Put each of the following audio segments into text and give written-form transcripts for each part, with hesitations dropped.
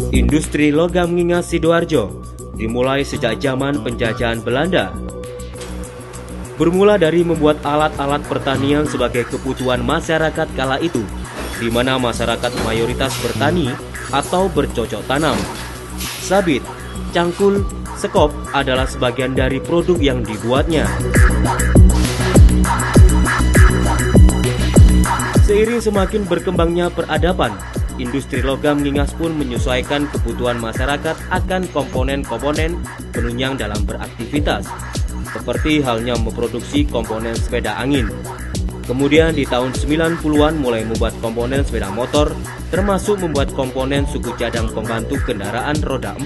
Industri logam Ngingas Sidoarjo dimulai sejak zaman penjajahan Belanda. Bermula dari membuat alat-alat pertanian sebagai kebutuhan masyarakat kala itu, di mana masyarakat mayoritas bertani atau bercocok tanam. Sabit, cangkul, sekop adalah sebagian dari produk yang dibuatnya. Seiring semakin berkembangnya peradaban, industri logam Ngingas pun menyesuaikan kebutuhan masyarakat akan komponen-komponen penunjang dalam beraktivitas, seperti halnya memproduksi komponen sepeda angin. Kemudian di tahun 90-an mulai membuat komponen sepeda motor, termasuk membuat komponen suku cadang pembantu kendaraan roda 4.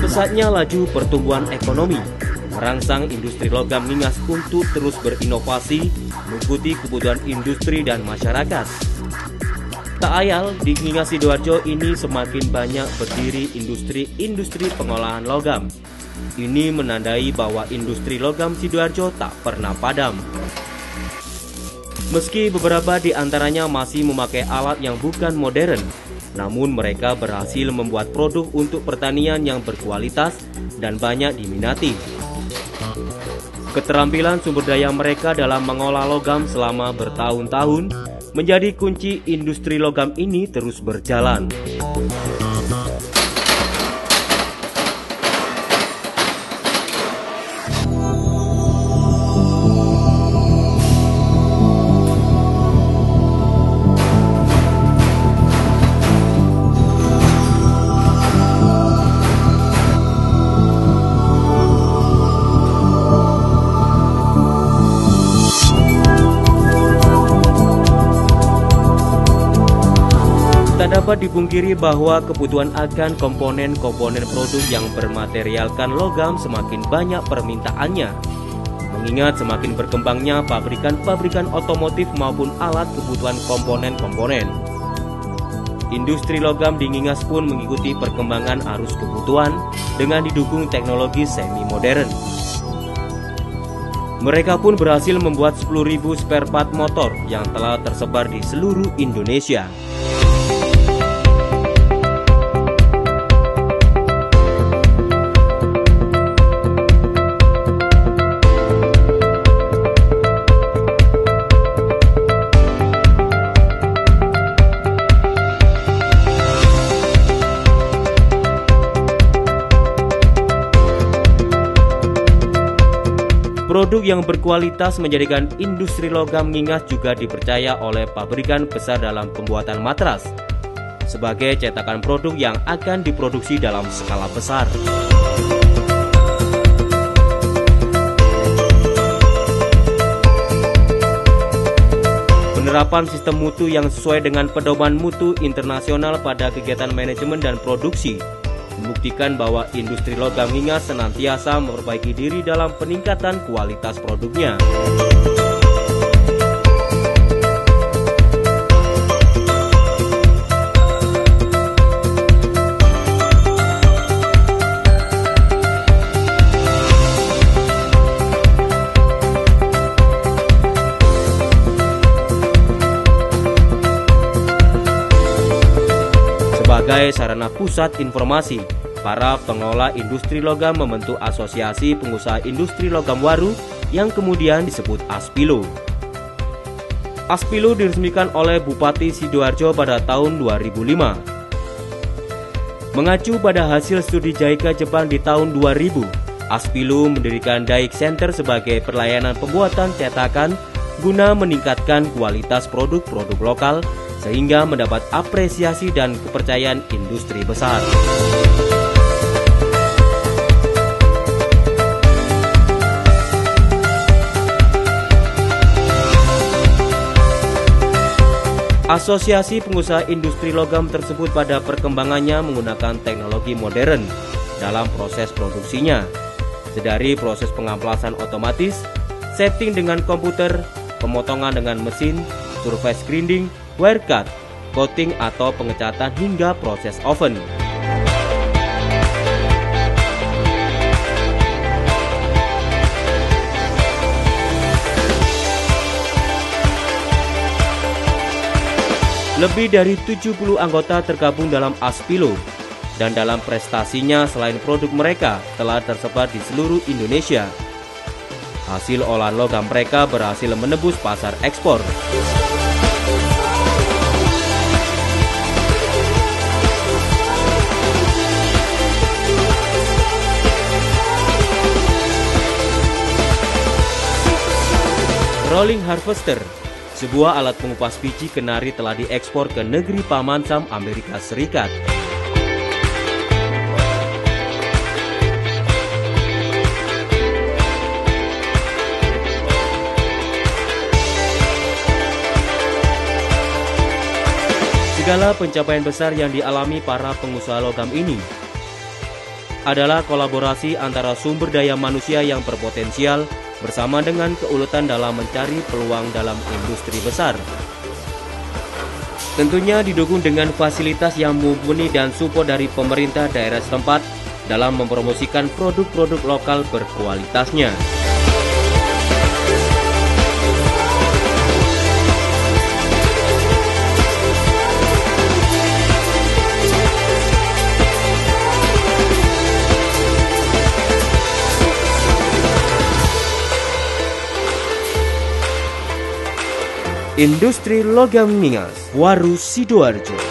Pesatnya laju pertumbuhan ekonomi merangsang industri logam Ngingas untuk terus berinovasi mengikuti kebutuhan industri dan masyarakat. Tak ayal di Ngingas Sidoarjo ini semakin banyak berdiri industri-industri pengolahan logam. Ini menandai bahwa industri logam Sidoarjo tak pernah padam. Meski beberapa di antaranya masih memakai alat yang bukan modern, namun mereka berhasil membuat produk untuk pertanian yang berkualitas dan banyak diminati. Keterampilan sumber daya mereka dalam mengolah logam selama bertahun-tahun menjadi kunci industri logam ini terus berjalan. Tak dapat dipungkiri bahwa kebutuhan akan komponen-komponen produk yang bermaterialkan logam semakin banyak permintaannya. Mengingat semakin berkembangnya pabrikan-pabrikan otomotif maupun alat kebutuhan komponen-komponen. Industri logam di Ngingas pun mengikuti perkembangan arus kebutuhan dengan didukung teknologi semi-modern. Mereka pun berhasil membuat 10.000 spare part motor yang telah tersebar di seluruh Indonesia. Produk yang berkualitas menjadikan industri logam Ngingas juga dipercaya oleh pabrikan besar dalam pembuatan matras sebagai cetakan produk yang akan diproduksi dalam skala besar. Penerapan sistem mutu yang sesuai dengan pedoman mutu internasional pada kegiatan manajemen dan produksi membuktikan bahwa industri logam Ngingas senantiasa memperbaiki diri dalam peningkatan kualitas produknya. Sebagai sarana pusat informasi, para pengelola industri logam membentuk Asosiasi Pengusaha Industri Logam Waru yang kemudian disebut Aspilo. Aspilo diresmikan oleh Bupati Sidoarjo pada tahun 2005. Mengacu pada hasil studi JICA Jepang di tahun 2000, Aspilo mendirikan Daik Center sebagai pelayanan pembuatan cetakan guna meningkatkan kualitas produk-produk lokal sehingga mendapat apresiasi dan kepercayaan industri besar. Asosiasi Pengusaha Industri Logam tersebut pada perkembangannya menggunakan teknologi modern dalam proses produksinya, sedari proses pengamplasan otomatis, setting dengan komputer, pemotongan dengan mesin, surface grinding, wire cut, coating atau pengecatan hingga proses oven. Lebih dari 70 anggota tergabung dalam Aspilo, dan dalam prestasinya selain produk mereka telah tersebar di seluruh Indonesia. Hasil olahan logam mereka berhasil menembus pasar ekspor. Rolling Harvester, sebuah alat pengupas biji kenari, telah diekspor ke negeri Paman Sam, Amerika Serikat. Segala pencapaian besar yang dialami para pengusaha logam ini adalah kolaborasi antara sumber daya manusia yang berpotensial bersama dengan keuletan dalam mencari peluang dalam industri besar. Tentunya didukung dengan fasilitas yang mumpuni dan support dari pemerintah daerah setempat dalam mempromosikan produk-produk lokal berkualitasnya. Industri Logam Mingas, Waru Sidoarjo.